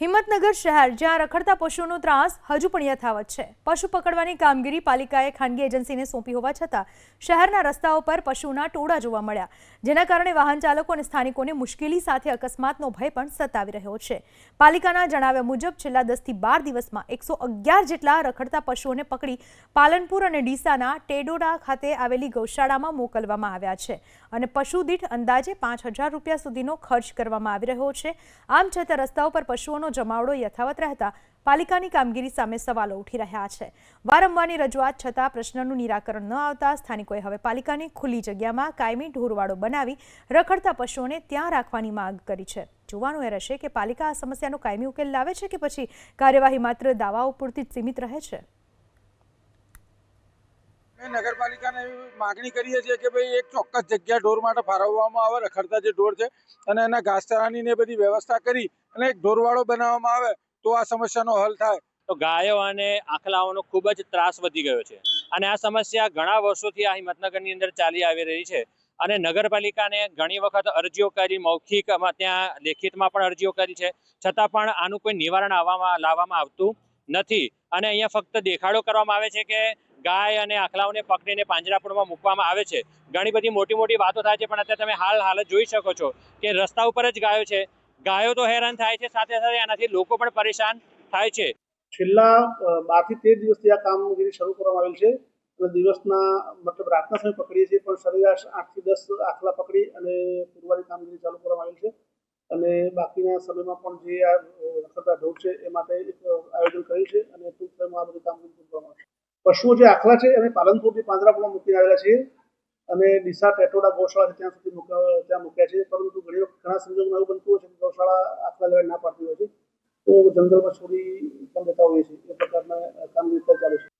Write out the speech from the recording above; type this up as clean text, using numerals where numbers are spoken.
હિંમતનગર શહેર જ્યાં રખડતા પશુઓનો ત્રાસ હજુ પણ યથાવત છે। પશુ પકડવાની કામગીરી પાલિકાએ ખાનગી એજન્સીને સોંપી હોવા છતાં શહેરના રસ્તાઓ પર પશુના ટોળા જોવા મળ્યા, જેના કારણે વાહન ચાલકો અને સ્થાનિકોને મુશ્કેલી સાથે અકસ્માતનો ભય પણ સતાવી રહ્યો છે। પાલિકાના જણાવ્યા મુજબ છેલ્લા 10 થી 12 દિવસમાં 111 જેટલા રખડતા પશુઓને પકડી પાલનપુર અને ડીસાના ટેડોડા ખાતે આવેલી ગૌશાળામાં મોકલવામાં આવ્યા છે અને પશુ દીઠ અંદાજે 5000 રૂપિયા સુધીનો ખર્ચ કરવામાં આવી રહ્યો છે। આમ છતાં રસ્તાઓ પર પશુઓનો જમાવડો યથાવત રહેતા પાલિકાની કામગીરી સામે સવાલો ઉઠી રહ્યા છે। વારંવારની રજૂઆત છતાં પ્રશ્નનું નિરાકરણ ન આવતા સ્થાનિકોએ હવે પાલિકાની ખુલ્લી જગ્યામાં કાયમી ઢોરવાડો બનાવી રખડતા પશુઓને ત્યાં રાખવાની માંગ કરી છે। જોવાનું એ રહેશે કે પાલિકા આ સમસ્યાનો કાયમી ઉકેલ લાવે છે કે પછી કાર્યવાહી માત્ર દાવાઓ પૂરતી જ સીમિત રહે છે। નગરપાલિકાને માગણી કરીએ છીએ કે ભાઈ એક ચોક્કસ જગ્યા ઢોર માટે ફાળવવામાં આવે, રખડતા જે ઢોર છે અને એના ઘાસચારાની ને બધી વ્યવસ્થા કરી અને એક ઢોરવાડો બનાવવામાં આવે તો આ સમસ્યાનો હલ થાય। તો ગાયો અને આખલાઓનો ખૂબ જ ત્રાસ વધી ગયો છે અને આ સમસ્યા ઘણા વર્ષોથી આ હિંમતનગરની અંદર ચાલી આવી રહી છે અને નગરપાલિકાને ઘણી વખત અરજીઓ કરી, મૌખિકમાં ત્યાં લેખિતમાં પણ અરજીઓ કરી છે, છતાં પણ આનું કોઈ નિવારણ લાવવામાં આવતું નથી અને અહીંયા ફક્ત દેખાડો કરવામાં આવે છે કે ગાય અને આખલાઓને પકડીને પાંજરાપોળમાં મૂકવામાં આવે છે। ઘણી બધી મોટી વાતો થાય છે, પણ અત્યારે તમે હાલ જોઈ શકો છો કે રસ્તા ઉપર જ ગાયો છે। ગાયો તો હેરાન થાય છે, સાથે સાથે આનાથી લોકો પણ પરેશાન થાય છે। છેલ્લા 12 થી 13 દિવસથી આ કામગીરી શરૂ કરવામાં આવેલ છે અને દિવસના મતલબ રાતના સમય પકડીએ છીએ, પણ સરેરાશ 8 થી 10 આખલા પકડી અને પૂરવાની કામગીરી ચાલુ કરવામાં આવેલ છે અને બાકીના સમયમાં પણ જે આ રખડતા ઢોર છે એ માટે એક આયોજન કરેલ છે અને ટૂંક સમયમાં આ બધી કામગીરી કરવામાં આવશે। પશુઓ જે આખલા છે અમે પાલનપુરથી પાંજરાપોળમાં મૂકીને આવેલા છીએ અને ડીસા ટેટોડા ગૌશાળા ત્યાં સુધી ત્યાં મૂક્યા છે, પરંતુ ઘણા સંજોગોમાં એવું બનતું હોય છે કે ગૌશાળા આખલા લેવા ના પાડતી હોય છે, તો જંગલમાં છોડી પણ દેતા હોઈએ છીએ। એ પ્રકારના કામગીરી ચાલુ છે।